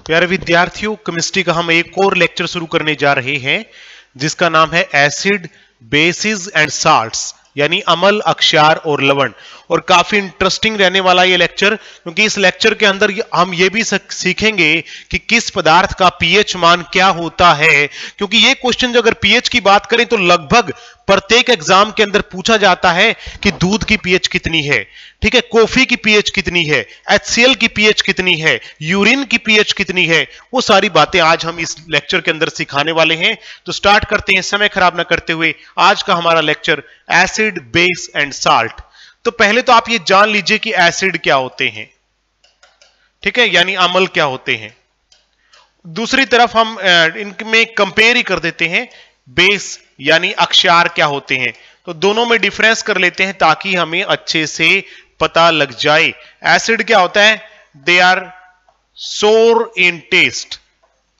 प्यारे विद्यार्थियों, केमिस्ट्री का हम एक और लेक्चर शुरू करने जा रहे हैं जिसका नाम है एसिड, बेसिस एंड साल्ट्स, यानी अम्ल, अक्षार और लवण। और काफी इंटरेस्टिंग रहने वाला ये लेक्चर, क्योंकि इस लेक्चर के अंदर हम ये भी सीखेंगे कि किस पदार्थ का पीएच मान क्या होता है। क्योंकि ये क्वेश्चन जो अगर पीएच की बात करें तो लगभग प्रत्येक एग्जाम के अंदर पूछा जाता है कि दूध की पीएच कितनी है, ठीक है, कॉफी की पीएच कितनी है, HCl की पीएच कितनी है, यूरिन की पीएच कितनी है। वो सारी बातें आज हम इस लेक्चर के अंदर सिखाने वाले हैं। तो स्टार्ट करते हैं समय खराब ना करते हुए आज का हमारा lecture acid, base and salt. तो पहले तो आप ये जान लीजिए कि एसिड क्या होते हैं, ठीक है, यानी अम्ल क्या होते हैं। दूसरी तरफ हम इनमें कंपेयर ही कर देते हैं, बेस यानी अक्षार क्या होते हैं। तो दोनों में डिफरेंस कर लेते हैं ताकि हमें अच्छे से पता लग जाए। एसिड क्या होता है? दे आर सोर इन टेस्ट।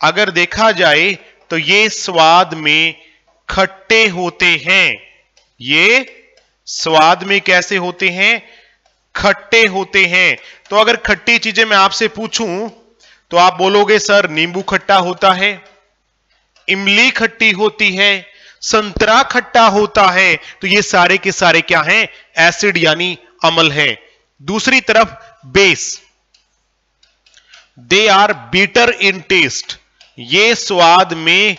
अगर देखा जाए तो ये स्वाद में खट्टे होते हैं। ये स्वाद में कैसे होते हैं? खट्टे होते हैं। तो अगर खट्टी चीजें मैं आपसे पूछूं तो आप बोलोगे सर नींबू खट्टा होता है, इमली खट्टी होती है, संतरा खट्टा होता है। तो ये सारे के सारे क्या हैं? एसिड यानी अम्ल है। दूसरी तरफ base, they are bitter in taste. ये स्वाद में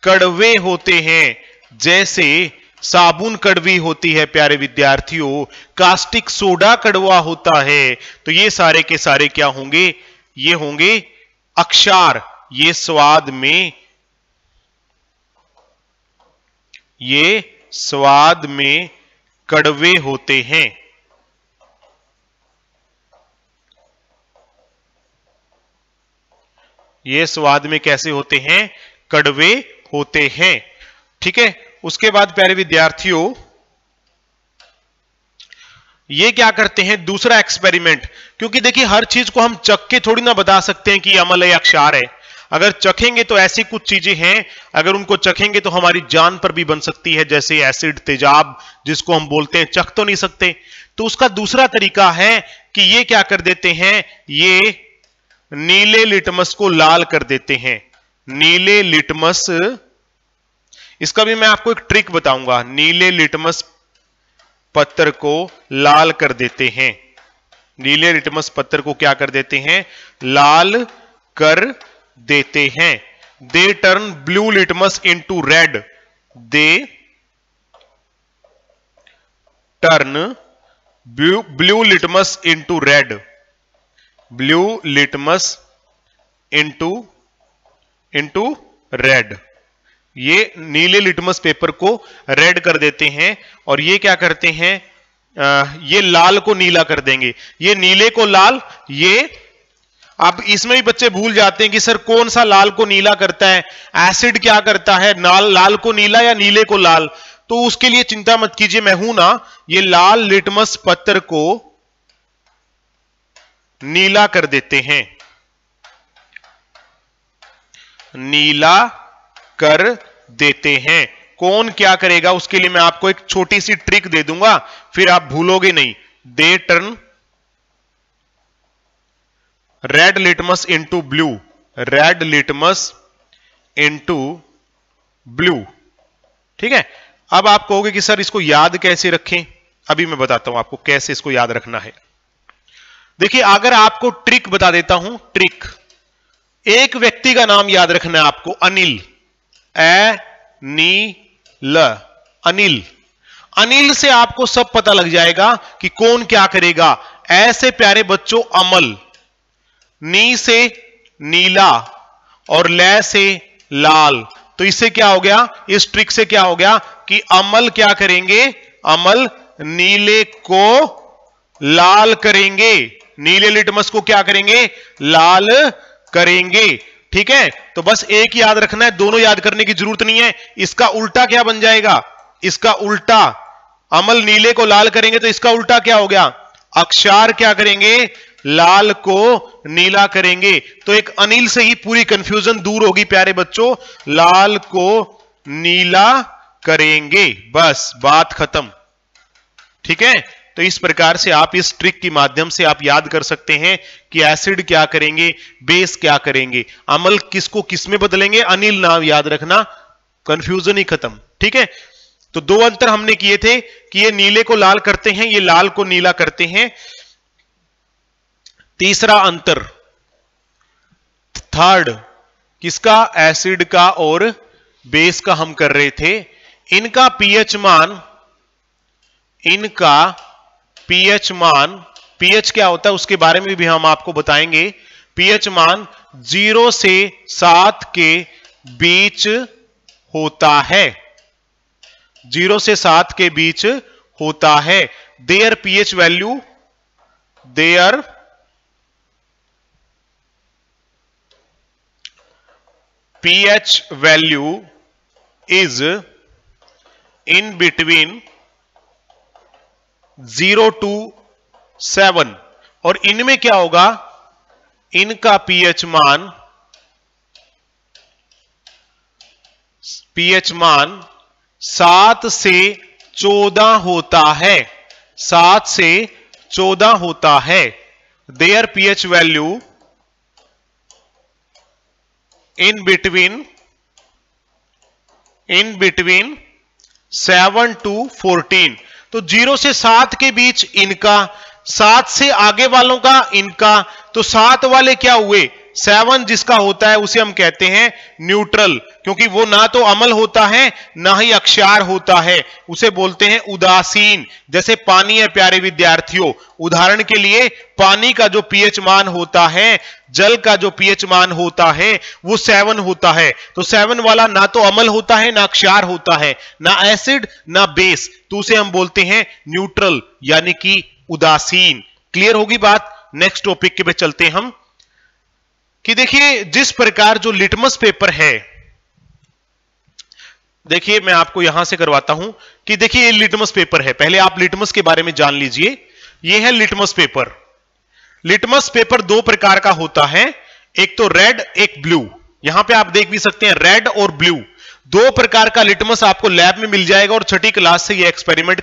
कड़वे होते हैं, जैसे साबुन कड़वी होती है प्यारे विद्यार्थियों, कास्टिक सोडा कड़वा होता है। तो ये सारे के सारे क्या होंगे? ये होंगे अक्षार। ये स्वाद में कड़वे होते हैं। ये स्वाद में कैसे होते हैं? कड़वे होते हैं, ठीक है। उसके बाद प्यारे विद्यार्थियों ये क्या करते हैं? दूसरा एक्सपेरिमेंट, क्योंकि देखिए हर चीज को हम चख के थोड़ी ना बता सकते हैं कि अम्ल है या अक्षार है। अगर चखेंगे तो ऐसी कुछ चीजें हैं, अगर उनको चखेंगे तो हमारी जान पर भी बन सकती है, जैसे एसिड, तेजाब जिसको हम बोलते हैं, चख तो नहीं सकते। तो उसका दूसरा तरीका है कि ये क्या कर देते हैं? ये नीले लिटमस को लाल कर देते हैं। नीले लिटमस, इसका भी मैं आपको एक ट्रिक बताऊंगा। नीले लिटमस पत्थर को लाल कर देते हैं। नीले लिटमस पत्थर को क्या कर देते हैं? लाल कर देते हैं। They turn blue litmus into red. They turn blue litmus into red. Blue litmus into red. ये नीले लिटमस पेपर को रेड कर देते हैं और ये क्या करते हैं? ये लाल को नीला कर देंगे। ये नीले को लाल, ये अब इसमें भी बच्चे भूल जाते हैं कि सर कौन सा लाल को नीला करता है, एसिड क्या करता है, लाल को नीला या नीले को लाल। तो उसके लिए चिंता मत कीजिए, मैं हूं ना। ये लाल लिटमस पत्थर को नीला कर देते हैं, नीला कर देते हैं। कौन क्या करेगा उसके लिए मैं आपको एक छोटी सी ट्रिक दे दूंगा, फिर आप भूलोगे नहीं। They turn red litmus into blue. Red litmus into blue, ठीक है। अब आप कहोगे कि सर इसको याद कैसे रखें? अभी मैं बताता हूं आपको कैसे इसको याद रखना है। देखिए अगर आपको ट्रिक बता देता हूं, ट्रिक, एक व्यक्ति का नाम याद रखना है आपको, अनिल। अनिल। अनिल से आपको सब पता लग जाएगा कि कौन क्या करेगा। ऐसे प्यारे बच्चों अमल, नी से नीला और लै से लाल। तो इससे क्या हो गया? इस ट्रिक से क्या हो गया कि अमल क्या करेंगे? अमल नीले को लाल करेंगे। नीले लिटमस को क्या करेंगे? लाल करेंगे, ठीक है। तो बस एक याद रखना है, दोनों याद करने की जरूरत नहीं है। इसका उल्टा क्या बन जाएगा? इसका उल्टा, अमल नीले को लाल करेंगे तो इसका उल्टा क्या हो गया? अक्षार क्या करेंगे? लाल को नीला करेंगे। तो एक अनिल से ही पूरी कंफ्यूजन दूर होगी प्यारे बच्चों। लाल को नीला करेंगे, बस बात खत्म, ठीक है। तो इस प्रकार से आप इस ट्रिक के माध्यम से आप याद कर सकते हैं कि एसिड क्या करेंगे, बेस क्या करेंगे, अम्ल किसको किस में बदलेंगे, अनिल नाम याद रखना, कंफ्यूजन ही खत्म। ठीक है, तो दो अंतर हमने किए थे कि ये नीले को लाल करते हैं, ये लाल को नीला करते हैं। तीसरा अंतर, थर्ड, किसका, एसिड का और बेस का हम कर रहे थे। इनका पीएच मान, पीएच क्या होता है उसके बारे में भी हम आपको बताएंगे। पीएच मान 0 से 7 के बीच होता है, 0 से 7 के बीच होता है। Their pH value, their pH value is in between 0 to 7 और इनमें क्या होगा, इनका pH मान 7 से 14 होता है, 7 से 14 होता है। Their pH value in between 7 to 14। तो 0 से 7 के बीच इनका, 7 से आगे वालों का इनका, तो 7 वाले क्या हुए, 7 जिसका होता है उसे हम कहते हैं न्यूट्रल, क्योंकि वो ना तो अम्ल होता है ना ही अक्षार होता है, उसे बोलते हैं उदासीन। जैसे पानी है प्यारे विद्यार्थियों, उदाहरण के लिए पानी का जो पीएच मान होता है, जल का जो पीएच मान होता है वो 7 होता है। तो 7 वाला ना तो अम्ल होता है ना अक्षार होता है, ना एसिड ना बेस, तो उसे हम बोलते हैं न्यूट्रल यानी कि उदासीन। क्लियर होगी बात। नेक्स्ट टॉपिक के पे चलते हैं हम कि देखिए जिस प्रकार जो लिटमस पेपर है, देखिए मैं आपको यहां से करवाता हूं कि देखिए ये लिटमस पेपर है। पहले आप लिटमस के बारे में जान लीजिए। ये है लिटमस पेपर। लिटमस पेपर दो प्रकार का होता है, एक तो रेड एक ब्लू। यहां पे आप देख भी सकते हैं रेड और ब्लू, दो प्रकार का लिटमस आपको लैब में मिल जाएगा और छठी क्लास से ये एक्सपेरिमेंट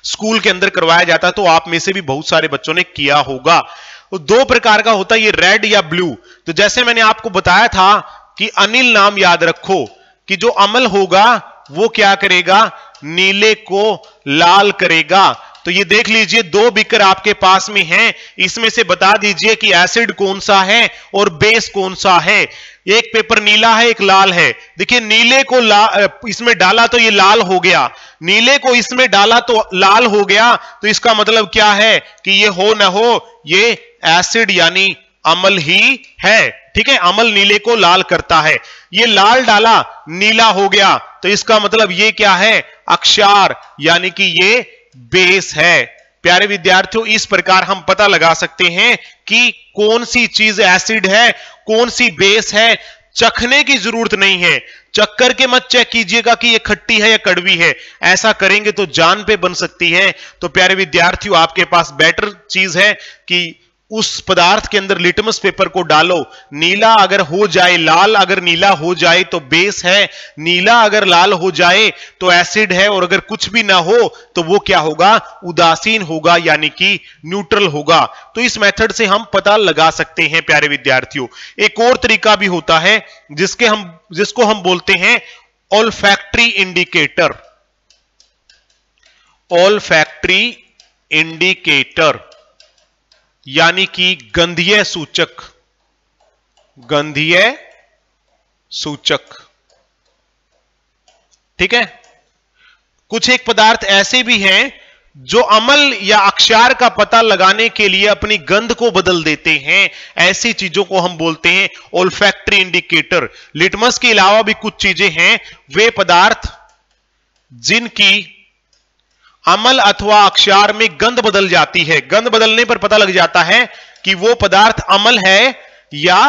स्कूल के अंदर करवाया जाता है, तो आप में से भी बहुत सारे बच्चों ने किया होगा। तो दो प्रकार का होता है ये रेड या ब्लू। तो जैसे मैंने आपको बताया था कि अनिल नाम याद रखो कि जो अम्ल होगा वो क्या करेगा, नीले को लाल करेगा। तो ये देख लीजिए दो बीकर आपके पास में हैं, इसमें से बता दीजिए कि एसिड कौन सा है और बेस कौन सा है। एक पेपर नीला है एक लाल है। देखिए नीले को इसमें डाला तो ये लाल हो गया, नीले को इसमें डाला तो लाल हो गया। तो इसका मतलब क्या है कि ये हो ना हो ये एसिड यानी अम्ल ही है। ठीक है, अम्ल नीले को लाल करता है। ये लाल डाला नीला हो गया, तो इसका मतलब ये क्या है, अक्षार यानी कि ये बेस है। प्यारे विद्यार्थियों, इस प्रकार हम पता लगा सकते हैं कि कौन सी चीज एसिड है कौन सी बेस है। चखने की जरूरत नहीं है, चख करके मत चेक कीजिएगा कि ये खट्टी है या कड़वी है, ऐसा करेंगे तो जान पे बन सकती है। तो प्यारे विद्यार्थियों, आपके पास बेटर चीज है कि उस पदार्थ के अंदर लिटमस पेपर को डालो, नीला अगर हो जाए, लाल अगर नीला हो जाए तो बेस है, नीला अगर लाल हो जाए तो एसिड है, और अगर कुछ भी ना हो तो वो क्या होगा, उदासीन होगा यानी कि न्यूट्रल होगा। तो इस मेथड से हम पता लगा सकते हैं प्यारे विद्यार्थियों। एक और तरीका भी होता है जिसको हम बोलते हैं ओल्फैक्टरी इंडिकेटर। ओल्फैक्टरी इंडिकेटर यानी कि गंधीय सूचक। गंधीय सूचक, ठीक है। कुछ एक पदार्थ ऐसे भी हैं जो अम्ल या अक्षार का पता लगाने के लिए अपनी गंध को बदल देते हैं। ऐसी चीजों को हम बोलते हैं ओल्फैक्टरी इंडिकेटर। लिटमस के अलावा भी कुछ चीजें हैं, वे पदार्थ जिनकी अम्ल अथवा अक्षार में गंध बदल जाती है। गंध बदलने पर पता लग जाता है कि वो पदार्थ अम्ल है या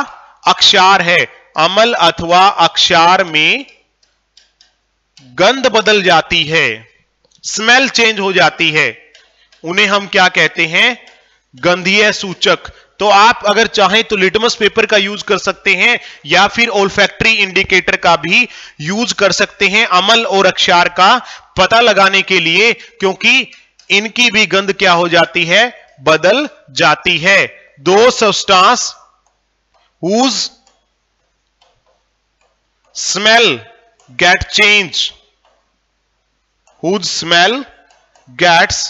अक्षार है। अम्ल अथवा अक्षार में गंध बदल जाती है, स्मेल चेंज हो जाती है, उन्हें हम क्या कहते हैं, गंधीय सूचक। तो आप अगर चाहें तो लिटमस पेपर का यूज कर सकते हैं या फिर ओल्फैक्टरी इंडिकेटर का भी यूज कर सकते हैं अम्ल और अक्षार का पता लगाने के लिए, क्योंकि इनकी भी गंध क्या हो जाती है, बदल जाती है। दो substance whose smell get change, whose smell gets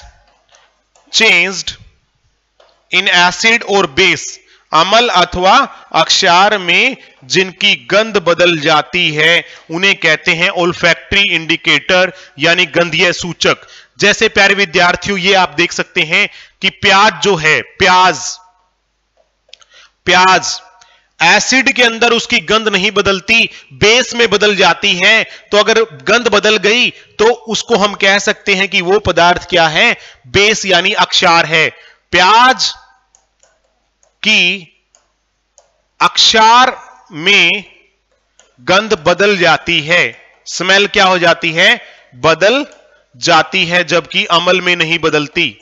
changed in acid और base, अम्ल अथवा अक्षार में जिनकी गंध बदल जाती है उन्हें कहते हैं ओल्फैक्टरी इंडिकेटर यानी गंधीय सूचक। जैसे प्यारे विद्यार्थियों ये आप देख सकते हैं कि प्याज जो है, प्याज एसिड के अंदर उसकी गंध नहीं बदलती, बेस में बदल जाती है। तो अगर गंध बदल गई तो उसको हम कह सकते हैं कि वो पदार्थ क्या है, बेस यानी अक्षार है। प्याज की अक्षार में गंध बदल जाती है, स्मेल क्या हो जाती है, बदल जाती है, जबकि अम्ल में नहीं बदलती,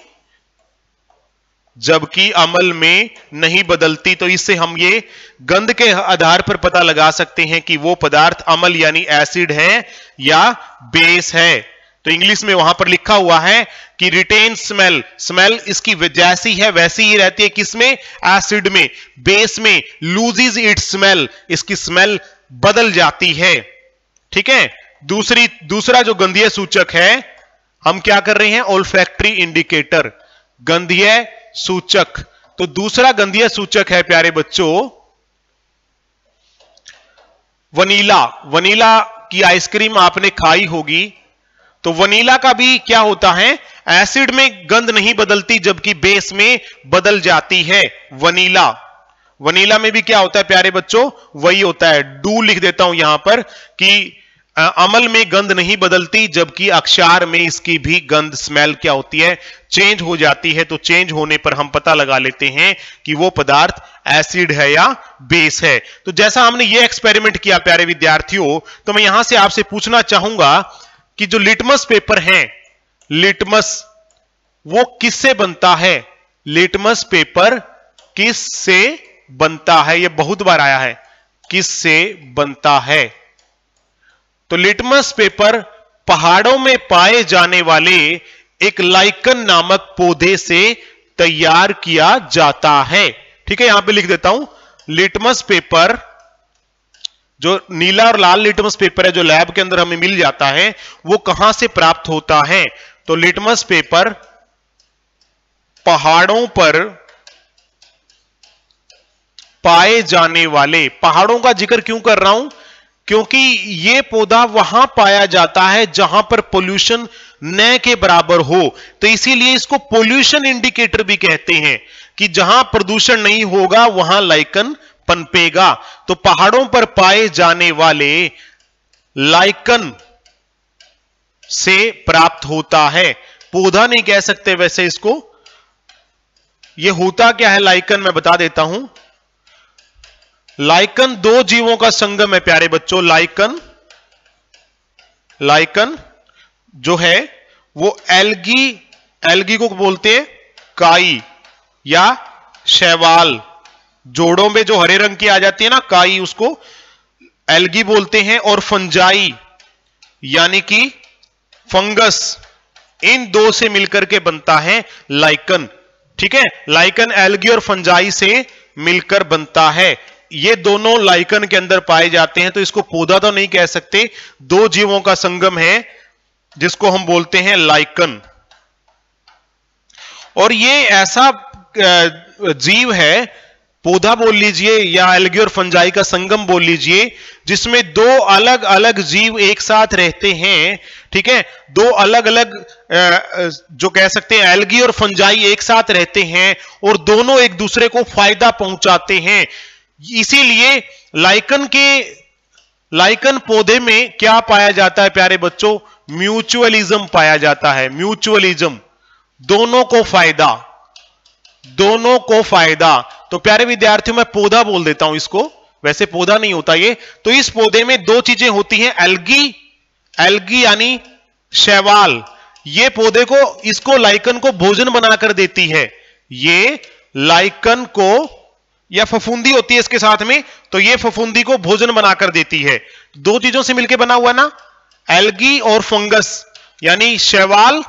जबकि अम्ल में नहीं बदलती। तो इससे हम ये गंध के आधार पर पता लगा सकते हैं कि वो पदार्थ अम्ल यानी एसिड है या बेस है। तो इंग्लिश में वहां पर लिखा हुआ है कि रिटेन स्मेल, स्मेल इसकी जैसी है वैसी ही रहती है, किसमें, एसिड में। बेस में लूजेस इट्स स्मेल, इसकी स्मेल बदल जाती है। ठीक है। दूसरा जो गंधीय सूचक है, हम क्या कर रहे हैं, ओल्फैक्टरी इंडिकेटर, गंधीय सूचक। तो दूसरा गंधीय सूचक है प्यारे बच्चों वनीला। वनीला की आइसक्रीम आपने खाई होगी, तो वनीला का भी क्या होता है, एसिड में गंध नहीं बदलती जबकि बेस में बदल जाती है। वनीला में भी क्या होता है प्यारे बच्चों, वही होता है। डू लिख देता हूं यहां पर कि अम्ल में गंध नहीं बदलती जबकि अक्षार में इसकी भी गंध, स्मेल क्या होती है, चेंज हो जाती है। तो चेंज होने पर हम पता लगा लेते हैं कि वो पदार्थ एसिड है या बेस है। तो जैसा हमने ये एक्सपेरिमेंट किया प्यारे विद्यार्थियों, तो मैं यहां से आपसे पूछना चाहूंगा कि जो लिटमस पेपर है, लिटमस वो किससे बनता है, लिटमस पेपर किससे बनता है, ये बहुत बार आया है, किससे बनता है। तो लिटमस पेपर पहाड़ों में पाए जाने वाले एक लाइकन नामक पौधे से तैयार किया जाता है। ठीक है, यहां पे लिख देता हूं, लिटमस पेपर, जो नीला और लाल लिटमस पेपर है जो लैब के अंदर हमें मिल जाता है, वो कहां से प्राप्त होता है। तो लिटमस पेपर पहाड़ों पर पाए जाने वाले, पहाड़ों का जिक्र क्यों कर रहा हूं, क्योंकि ये पौधा वहां पाया जाता है जहां पर पोल्यूशन न के बराबर हो। तो इसीलिए इसको पोल्यूशन इंडिकेटर भी कहते हैं कि जहां प्रदूषण नहीं होगा वहां लाइकन पनपेगा। तो पहाड़ों पर पाए जाने वाले लाइकन से प्राप्त होता है, पौधा नहीं कह सकते वैसे इसको। ये होता क्या है लाइकन, मैं बता देता हूं। लाइकन दो जीवों का संगम है प्यारे बच्चों। लाइकन जो है वो एल्गी को बोलते हैं काई या शैवाल। जोड़ों में जो हरे रंग की आ जाती है ना काई, उसको एल्गी बोलते हैं। और फंजाई यानी कि फंगस, इन दो से मिलकर के बनता है लाइकन। ठीक है, लाइकन एल्गी और फंजाई से मिलकर बनता है। ये दोनों लाइकन के अंदर पाए जाते हैं, तो इसको पौधा तो नहीं कह सकते, दो जीवों का संगम है जिसको हम बोलते हैं लाइकन। और ये ऐसा जीव है, पौधा बोल लीजिए या एल्गी और फंजाई का संगम बोल लीजिए, जिसमें दो अलग अलग जीव एक साथ रहते हैं। ठीक है, दो अलग अलग जो कह सकते हैं एल्गी और फंजाई एक साथ रहते हैं और दोनों एक दूसरे को फायदा पहुंचाते हैं। इसीलिए लाइकन पौधे में क्या पाया जाता है प्यारे बच्चों, म्यूचुअलिज्म पाया जाता है। म्यूचुअलिज्म, दोनों को फायदा, दोनों को फायदा। तो प्यारे विद्यार्थियों मैं पौधा बोल देता हूं इसको, वैसे पौधा नहीं होता ये। तो इस पौधे में दो चीजें होती हैं, एल्गी यानी शैवाल, ये पौधे को, इसको लाइकन को भोजन बनाकर देती है। ये लाइकन को, या फफूंदी होती है इसके साथ में, तो ये फफूंदी को भोजन बनाकर देती है। दो चीजों से मिलकर बना हुआ ना, एल्गी और फंगस यानी शैवाल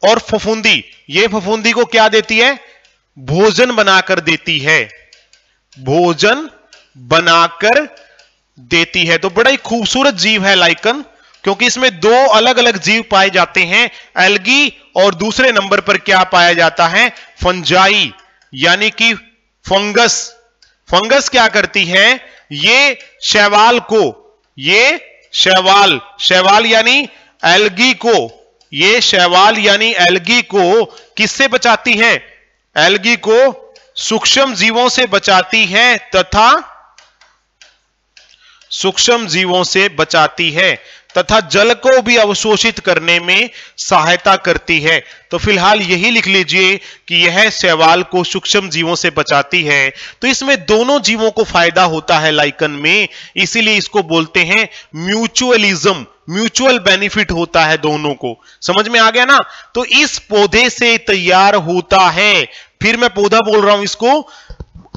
और फफूंदी, ये फफूंदी को क्या देती है? भोजन बनाकर देती है, भोजन बनाकर देती है। तो बड़ा ही खूबसूरत जीव है लाइकन, क्योंकि इसमें दो अलग अलग जीव पाए जाते हैं, एल्गी और दूसरे नंबर पर क्या पाया जाता है? फंजाई, यानी कि फंगस। फंगस क्या करती है? ये शैवाल को, ये शैवाल, शैवाल यानी एल्गी को, ये शैवाल यानी एल्गी को किससे बचाती है? एल्गी को सूक्ष्म जीवों से बचाती है तथा सूक्ष्म जीवों से बचाती है तथा जल को भी अवशोषित करने में सहायता करती है। तो फिलहाल यही लिख लीजिए कि यह शैवाल को सूक्ष्म जीवों से बचाती है। तो इसमें दोनों जीवों को फायदा होता है लाइकन में, इसीलिए इसको बोलते हैं म्यूचुअलिज्म, म्यूचुअल बेनिफिट होता है दोनों को। समझ में आ गया ना? तो इस पौधे से तैयार होता है, फिर मैं पौधा बोल रहा हूं, इसको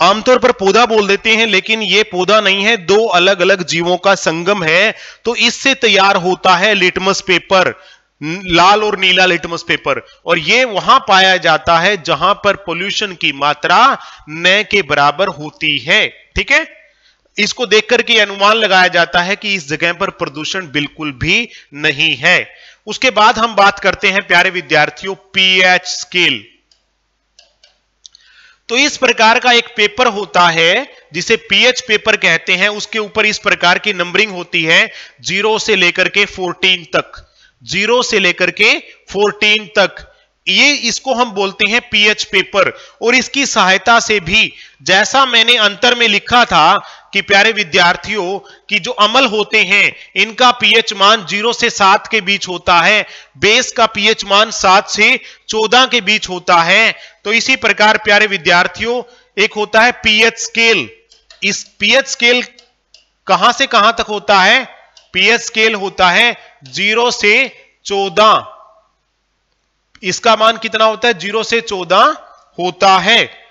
आमतौर पर पौधा बोल देते हैं, लेकिन यह पौधा नहीं है, दो अलग अलग जीवों का संगम है। तो इससे तैयार होता है लिटमस पेपर, लाल और नीला लिटमस पेपर, और यह वहां पाया जाता है जहां पर पोल्यूशन की मात्रा न के बराबर होती है। ठीक है, इसको देख करके अनुमान लगाया जाता है कि इस जगह पर प्रदूषण बिल्कुल भी नहीं है। उसके बाद हम बात करते हैं प्यारे विद्यार्थियों पीएच स्केल। तो इस प्रकार का एक पेपर होता है जिसे पीएच पेपर कहते हैं, उसके ऊपर इस प्रकार की नंबरिंग होती है 0 से लेकर के 14 तक, 0 से लेकर के 14 तक, ये इसको हम बोलते हैं पीएच पेपर। और इसकी सहायता से भी, जैसा मैंने अंतर में लिखा था कि प्यारे विद्यार्थियों कि जो अम्ल होते हैं इनका पीएच मान 0 से 7 के बीच होता है, बेस का पीएच मान 7 से 14 के बीच होता है। तो इसी प्रकार प्यारे विद्यार्थियों एक होता है पीएच स्केल। इस पीएच स्केल कहां से कहां तक होता है? पीएच स्केल होता है 0 से 14, इसका मान कितना होता है? 0 से 14 होता है।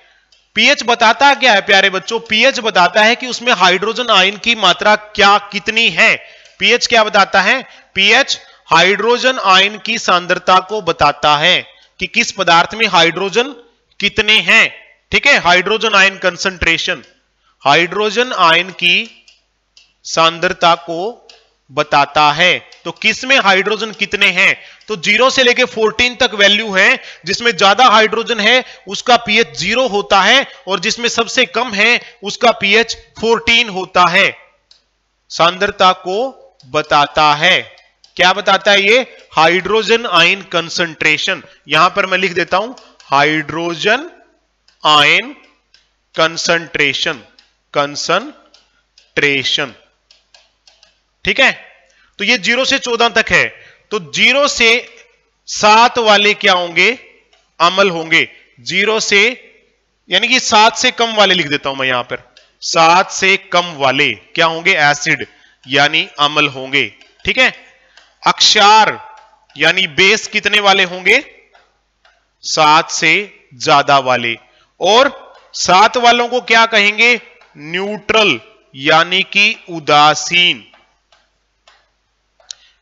पीएच बताता क्या है प्यारे बच्चों? पीएच बताता है कि उसमें हाइड्रोजन आयन की मात्रा क्या कितनी है। पीएच क्या बताता है? पीएच हाइड्रोजन आयन की सांद्रता को बताता है कि किस पदार्थ में हाइड्रोजन कितने हैं। ठीक है, hydrogen ion concentration, hydrogen ion की सांद्रता को बताता है। तो किस में हाइड्रोजन कितने हैं? तो 0 से लेके 14 तक वैल्यू है, जिसमें ज्यादा हाइड्रोजन है उसका पीएच 0 होता है, और जिसमें सबसे कम है उसका पीएच 14 होता है। सांद्रता को बताता है, क्या बताता है ये? Hydrogen ion concentration. यहां पर मैं लिख देता हूं हाइड्रोजन आयन कंसंट्रेशन, कंसंट्रेशन। ठीक है, तो ये 0 से 14 तक है। तो 0 से 7 वाले क्या होंगे? अम्ल होंगे। 0 से यानी कि 7 से कम वाले लिख देता हूं मैं यहां पर, 7 से कम वाले क्या होंगे? एसिड यानी अम्ल होंगे। ठीक है, अक्षार यानी बेस कितने वाले होंगे? 7 से ज्यादा वाले। और 7 वालों को क्या कहेंगे? न्यूट्रल यानी कि उदासीन।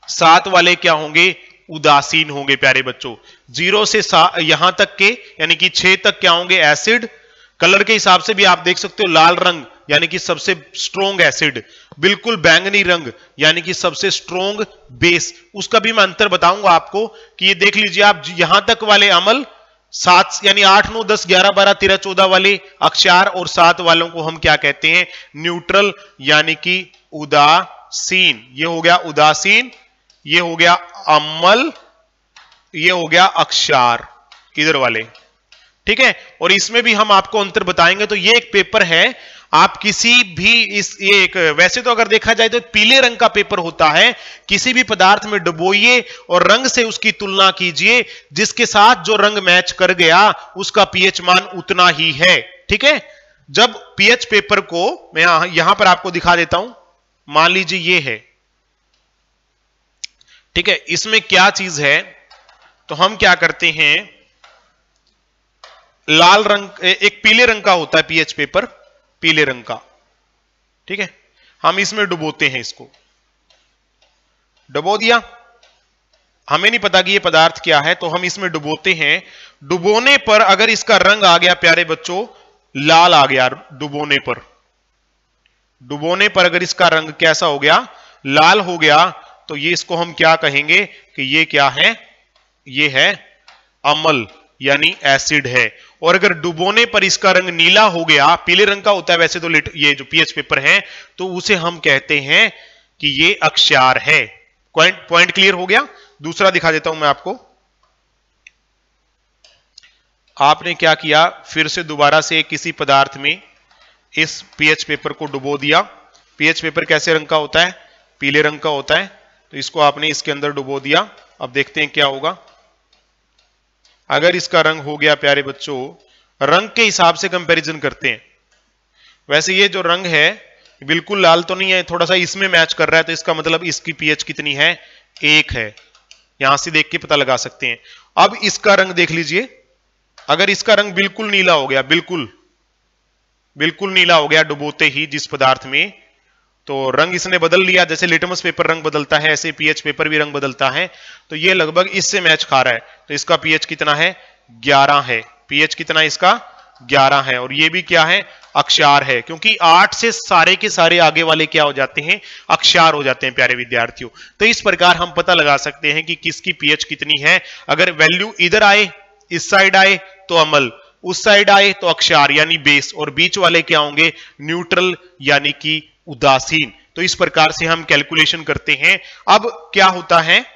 7 वाले क्या होंगे? उदासीन होंगे प्यारे बच्चों। 0 से यहां तक के यानी कि 6 तक क्या होंगे? एसिड। कलर के हिसाब से भी आप देख सकते हो, लाल रंग यानी कि सबसे स्ट्रोंग एसिड, बिल्कुल बैंगनी रंग यानी कि सबसे स्ट्रोंग बेस। उसका भी मैं अंतर बताऊंगा आपको कि ये देख लीजिए आप, यहां तक वाले अम्ल 7 यानी 8, 9, 10, 11, 12, 13, 14 वाले अक्षार, और 7 वालों को हम क्या कहते हैं? न्यूट्रल यानी कि उदासीन। ये हो गया उदासीन, ये हो गया अम्ल, ये हो गया अक्षार इधर वाले। ठीक है, और इसमें भी हम आपको अंतर बताएंगे। तो ये एक पेपर है, आप किसी भी ये एक, वैसे तो अगर देखा जाए तो पीले रंग का पेपर होता है, किसी भी पदार्थ में डुबोइए और रंग से उसकी तुलना कीजिए, जिसके साथ जो रंग मैच कर गया उसका पीएच मान उतना ही है। ठीक है, जब पीएच पेपर को मैं यहां पर आपको दिखा देता हूं, मान लीजिए ये है। ठीक है, इसमें क्या चीज है? तो हम क्या करते हैं, लाल रंग, एक पीले रंग का होता है पीएच पेपर, पीले रंग का। ठीक है, हम इसमें डुबोते हैं, इसको डुबो दिया, हमें नहीं पता कि ये पदार्थ क्या है, तो हम इसमें डुबोते हैं। डुबोने पर अगर इसका रंग आ गया प्यारे बच्चों लाल आ गया, डुबोने पर अगर इसका रंग कैसा हो गया, लाल हो गया, तो ये इसको हम क्या कहेंगे कि ये क्या है, ये है अम्ल यानी एसिड है। और अगर डुबोने पर इसका रंग नीला हो गया, पीले रंग का होता है वैसे तो ये जो पीएच पेपर है, तो उसे हम कहते हैं कि ये अक्षार है। पॉइंट क्लियर हो गया। दूसरा दिखा देता हूं मैं आपको। आपने क्या किया, फिर से दोबारा से किसी पदार्थ में इस पीएच पेपर को डुबो दिया। पीएच पेपर कैसे रंग का होता है, पीले रंग का होता है, तो इसको आपने इसके अंदर डुबो दिया। अब देखते हैं क्या होगा। अगर इसका रंग हो गया प्यारे बच्चों, रंग के हिसाब से कंपैरिजन करते हैं। वैसे ये जो रंग है बिल्कुल लाल तो नहीं है, थोड़ा सा इसमें मैच कर रहा है, तो इसका मतलब इसकी पीएच कितनी है, 1 है। यहां से देख के पता लगा सकते हैं। अब इसका रंग देख लीजिए, अगर इसका रंग बिल्कुल नीला हो गया, बिल्कुल नीला हो गया डुबोते ही जिस पदार्थ में, तो रंग इसने बदल लिया। जैसे लिटमस पेपर रंग बदलता है, ऐसे पीएच पेपर भी रंग बदलता है। तो ये लगभग इससे मैच खा रहा है, तो इसका पीएच कितना है, 11 है। पीएच कितना है इसका, 11 है। और ये भी क्या है, अक्षार है, क्योंकि 8 से सारे के सारे आगे वाले क्या हो जाते हैं, अक्षार हो जाते हैं प्यारे विद्यार्थियों। तो इस प्रकार हम पता लगा सकते हैं कि किसकी पीएच कितनी है। अगर वैल्यू इधर आए, इस साइड आए तो अम्ल, उस साइड आए तो अक्षार यानी बेस, और बीच वाले क्या होंगे, न्यूट्रल यानी कि उदासीन। तो इस प्रकार से हम कैलकुलेशन करते हैं। अब क्या होता है,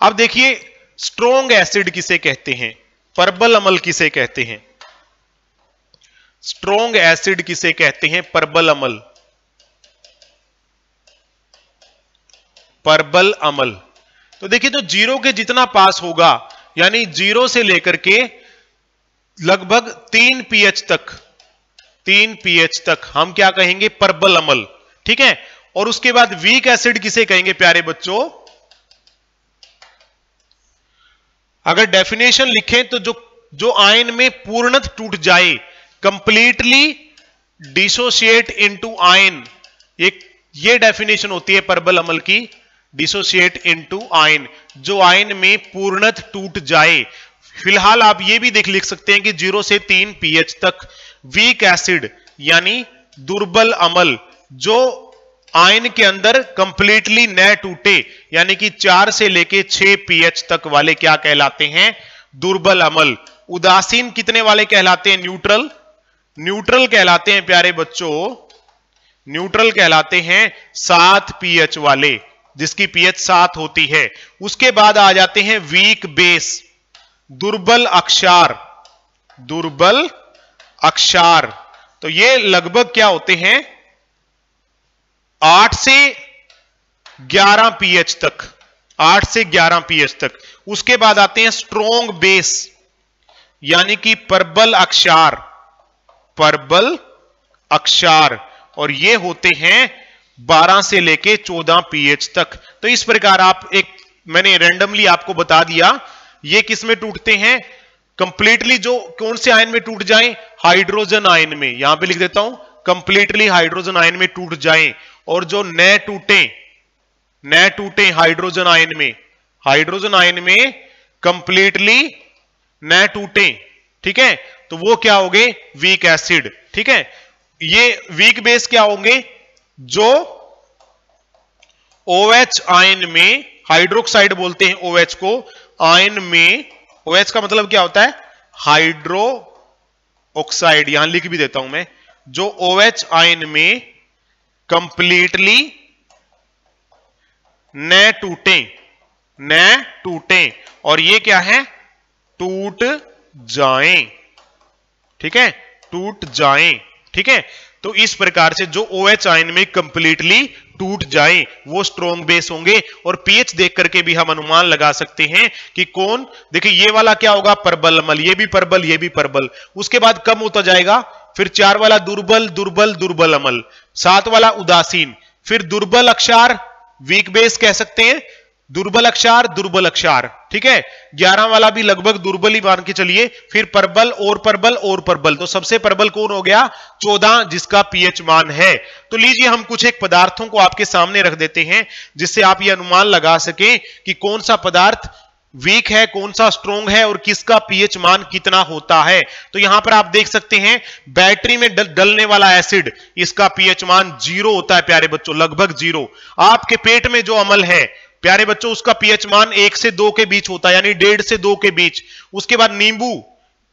अब देखिए स्ट्रोंग एसिड किसे कहते हैं, प्रबल अम्ल किसे कहते हैं, स्ट्रोंग एसिड किसे कहते हैं, प्रबल अम्ल, प्रबल अम्ल। तो देखिए जो 0 के जितना पास होगा, यानी 0 से लेकर के लगभग 3 पीएच तक हम क्या कहेंगे, प्रबल अम्ल। ठीक है। और उसके बाद वीक एसिड किसे कहेंगे प्यारे बच्चों, अगर डेफिनेशन लिखें तो जो आयन में पूर्णतः टूट जाए, कंप्लीटली डिसोशिएट इनटू आयन, ये डेफिनेशन होती है प्रबल अम्ल की, डिसोशिएट इनटू आयन, जो आयन में पूर्णतः टूट जाए। फिलहाल आप ये भी लिख सकते हैं कि 0 से 3 पीएच तक वीक एसिड यानी दुर्बल अम्ल, जो आयन के अंदर कंप्लीटली न टूटे, यानी कि 4 से लेके 6 पीएच तक वाले क्या कहलाते हैं, दुर्बल अम्ल। उदासीन कितने वाले कहलाते हैं, न्यूट्रल कहलाते हैं प्यारे बच्चों, न्यूट्रल कहलाते हैं 7 पीएच वाले, जिसकी पीएच 7 होती है। उसके बाद आ जाते हैं वीक बेस, दुर्बल अक्षार। तो ये लगभग क्या होते हैं, 8 से 11 पीएच तक, 8 से 11 पीएच तक। उसके बाद आते हैं स्ट्रोंग बेस, यानी कि प्रबल अक्षार, और ये होते हैं 12 से लेके 14 पीएच तक। तो इस प्रकार आप मैंने रैंडमली आपको बता दिया, ये किस में टूटते हैं, कंप्लीटली जो कौन से आयन में टूट जाएं, हाइड्रोजन आयन में। यहां पे लिख देता हूं, कंप्लीटली हाइड्रोजन आयन में टूट जाएं। और जो न टूटे हाइड्रोजन आयन में कंप्लीटली न टूटे, ठीक है, तो वो क्या होंगे, वीक एसिड। ठीक है। ये वीक बेस क्या होंगे, जो OH आयन में, हाइड्रोक्साइड बोलते हैं OH को, आयन में, OH का मतलब क्या होता है, हाइड्रो ऑक्साइड, यहां लिख भी देता हूं मैं, जो OH आयन में कंप्लीटली न टूटे, और ये क्या है, टूट जाएं। ठीक है, टूट जाएं। ठीक है। तो इस प्रकार से जो OH आयन में कंप्लीटली टूट जाए वो स्ट्रोंग बेस होंगे। और पीएच देख करके भी हम अनुमान लगा सकते हैं कि कौन, देखिए ये वाला क्या होगा, प्रबल अम्ल, ये भी प्रबल। उसके बाद कम होता जाएगा, फिर 4 वाला दुर्बल अम्ल, 7 वाला उदासीन, फिर दुर्बल अक्षार, वीक बेस कह सकते हैं, दुर्बल अक्षार दुर्बल अक्षार, ठीक है। 11 वाला भी लगभग दुर्बल ही मान के चलिए, फिर परबल और परबल और परबल, तो सबसे परबल कौन हो गया? 14, जिसका पीएच मान है। तो लीजिए हम कुछ एक पदार्थों को आपके सामने रख देते हैं जिससे आप ये अनुमान लगा सकें कि कौन सा पदार्थ वीक है, कौन सा स्ट्रॉन्ग है और किसका पीएच मान कितना होता है। तो यहां पर आप देख सकते हैं बैटरी में डलने वाला एसिड, इसका पीएच मान 0 होता है प्यारे बच्चों, लगभग 0। आपके पेट में जो अम्ल है प्यारे बच्चों, उसका पीएच मान 1 से 2 के बीच होता है, यानी 1.5 से 2 के बीच। उसके बाद नींबू,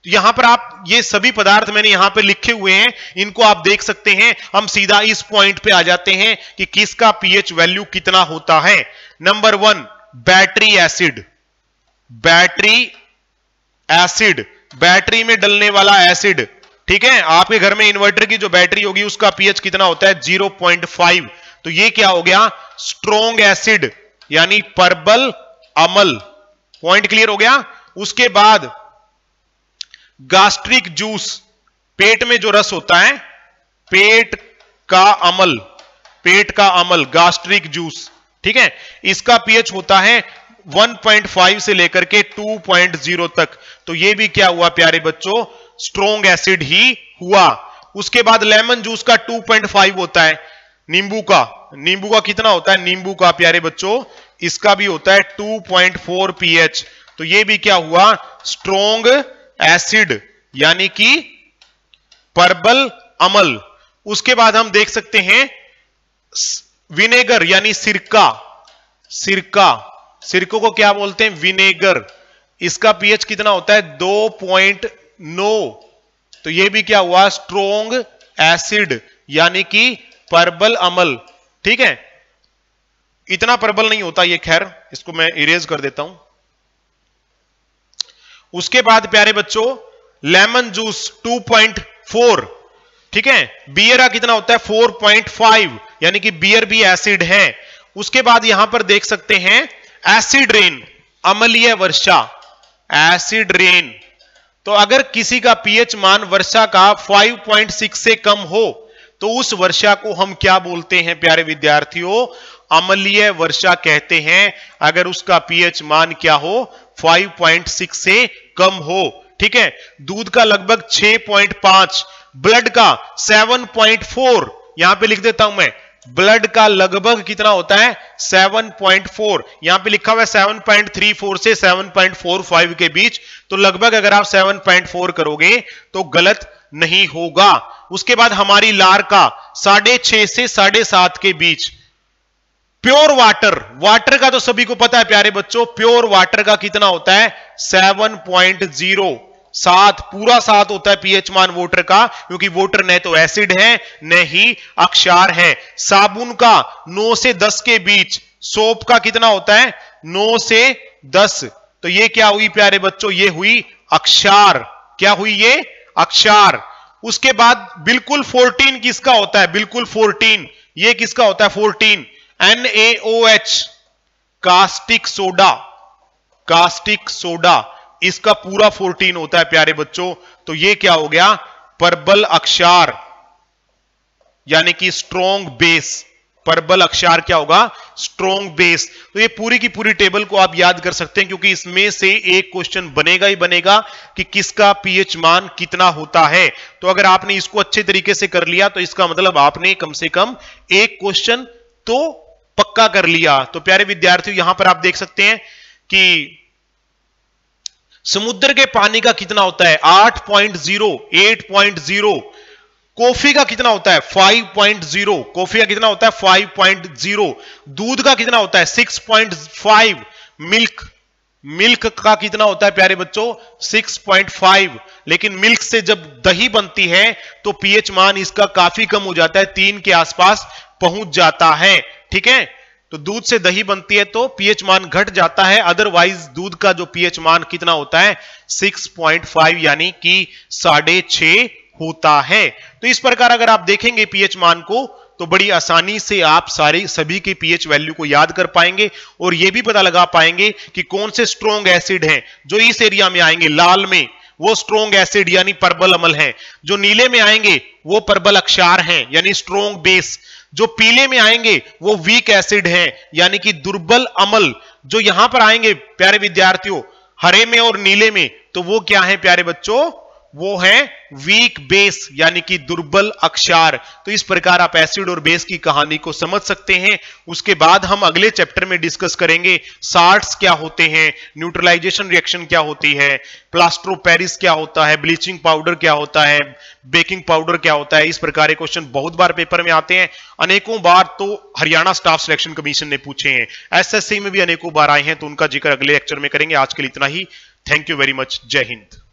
यहां पर आप ये सभी पदार्थ मैंने यहां पे लिखे हुए हैं, इनको आप देख सकते हैं। हम सीधा इस पॉइंट पे आ जाते हैं कि किसका पीएच वैल्यू कितना होता है। Number 1 battery acid, battery acid, battery में डलने वाला एसिड, ठीक है। आपके घर में इन्वर्टर की जो बैटरी होगी उसका पीएच कितना होता है? 0.5। तो ये क्या हो गया? स्ट्रॉन्ग एसिड, यानी परबल अम्ल। पॉइंट क्लियर हो गया। उसके बाद गास्ट्रिक जूस, पेट में जो रस होता है, पेट का अम्ल, पेट का अम्ल, गास्ट्रिक जूस, ठीक है। इसका पीएच होता है 1.5 से लेकर के 2.0 तक। तो ये भी क्या हुआ प्यारे बच्चों? स्ट्रॉन्ग एसिड ही हुआ। उसके बाद लेमन जूस का 2.5 होता है। नींबू का कितना होता है? नींबू का प्यारे बच्चों इसका भी होता है 2.4 पीएच। तो ये भी क्या हुआ? स्ट्रॉन्ग एसिड, यानी कि परबल अम्ल। उसके बाद हम देख सकते हैं विनेगर, यानी सिरका, सिरकों को क्या बोलते हैं? विनेगर। इसका पीएच कितना होता है? 2.9। तो ये भी क्या हुआ? स्ट्रॉन्ग एसिड, यानी कि परबल अम्ल, ठीक है। इतना परबल नहीं होता ये, खैर इसको मैं इरेज कर देता हूं। उसके बाद प्यारे बच्चों लेमन जूस 2.4, ठीक है। बियर का कितना होता है? 4.5, यानी कि बियर भी एसिड है। उसके बाद यहां पर देख सकते हैं एसिड रेन, अम्लीय वर्षा, एसिड रेन। तो अगर किसी का पीएच मान वर्षा का 5.6 से कम हो तो उस वर्षा को हम क्या बोलते हैं प्यारे विद्यार्थियों? अम्लीय वर्षा कहते हैं, अगर उसका पीएच मान क्या हो? 5.6 से कम हो, ठीक है। दूध का लगभग 6.5, ब्लड का 7.4, यहां पे लिख देता हूं मैं, ब्लड का लगभग कितना होता है? 7.4। यहां पे लिखा हुआ है 7.34 से 7.45 के बीच, तो लगभग अगर आप 7.4 करोगे तो गलत नहीं होगा। उसके बाद हमारी लार का 6.5 से 7.5 के बीच। प्योर वाटर का तो सभी को पता है प्यारे बच्चों, प्योर वाटर का कितना होता है? 7.0, 7, पूरा 7 होता है पीएच मान वाटर का, क्योंकि वाटर न तो एसिड है न ही अक्षार है। साबुन का 9 से 10 के बीच, सोप का कितना होता है? 9 से 10। तो ये क्या हुई प्यारे बच्चों? ये हुई अक्षार। क्या हुई? ये अक्षार। उसके बाद बिल्कुल 14 किसका होता है? बिल्कुल 14, ये किसका होता है? 14 NaOH, caustic soda, caustic soda, इसका पूरा 14 होता है प्यारे बच्चों। तो ये क्या हो गया? परबल अक्षार, यानी कि स्ट्रॉन्ग बेस। परबल अक्षार क्या होगा? Strong base. तो ये पूरी की पूरी टेबल को आप याद कर सकते हैं, क्योंकि इसमें से एक क्वेश्चन बनेगा ही बनेगा कि किसका पीएच मान कितना होता है। तो अगर आपने इसको अच्छे तरीके से कर लिया तो इसका मतलब आपने कम से कम एक क्वेश्चन तो पक्का कर लिया। तो प्यारे विद्यार्थियों यहां पर आप देख सकते हैं कि समुद्र के पानी का कितना होता है? 8.0, 8.0। कॉफी का कितना होता है? 5.0। कॉफी का कितना होता है? 5.0। दूध का कितना होता है? 6.5। मिल्क का कितना होता है प्यारे बच्चों? 6.5। लेकिन मिल्क से जब दही बनती है तो पीएच मान इसका काफी कम हो जाता है, 3 के आसपास पहुंच जाता है, ठीक है। तो दूध से दही बनती है तो पीएच मान घट जाता है, अदरवाइज दूध का जो पीएच मान कितना होता है? 6.5, यानी कि 6.5 होता है। तो इस प्रकार अगर आप देखेंगे पीएच मान को तो बड़ी आसानी से आप सभी के पीएच वैल्यू को याद कर पाएंगे और यह भी पता लगा पाएंगे कि कौन से स्ट्रॉन्ग एसिड हैं जो इस एरिया में आएंगे। लाल में वो स्ट्रॉन्ग एसिड यानी परबल अम्ल है, जो नीले में आएंगे वो परबल अक्षार हैं यानी स्ट्रॉन्ग बेस, जो पीले में आएंगे वो वीक एसिड हैं यानी कि दुर्बल अम्ल, जो यहां पर आएंगे प्यारे विद्यार्थियों हरे में और नीले में, तो वो क्या है प्यारे बच्चों, वो है वीक बेस यानी कि दुर्बल अक्षार। तो इस प्रकार आप एसिड और बेस की कहानी को समझ सकते हैं। उसके बाद हम अगले चैप्टर में डिस्कस करेंगे साल्ट्स क्या होते हैं, न्यूट्रलाइजेशन रिएक्शन क्या होती है, प्लास्टर ऑफ पेरिस क्या होता है, ब्लीचिंग पाउडर क्या होता है, बेकिंग पाउडर क्या होता है। इस प्रकार के क्वेश्चन बहुत बार पेपर में आते हैं, अनेकों बार तो हरियाणा स्टाफ सिलेक्शन कमीशन ने पूछे हैं, एसएससी में भी अनेकों बार आए हैं, तो उनका जिक्र अगले लेक्चर में करेंगे। आज के लिए इतना ही। Thank you very much. जय हिंद।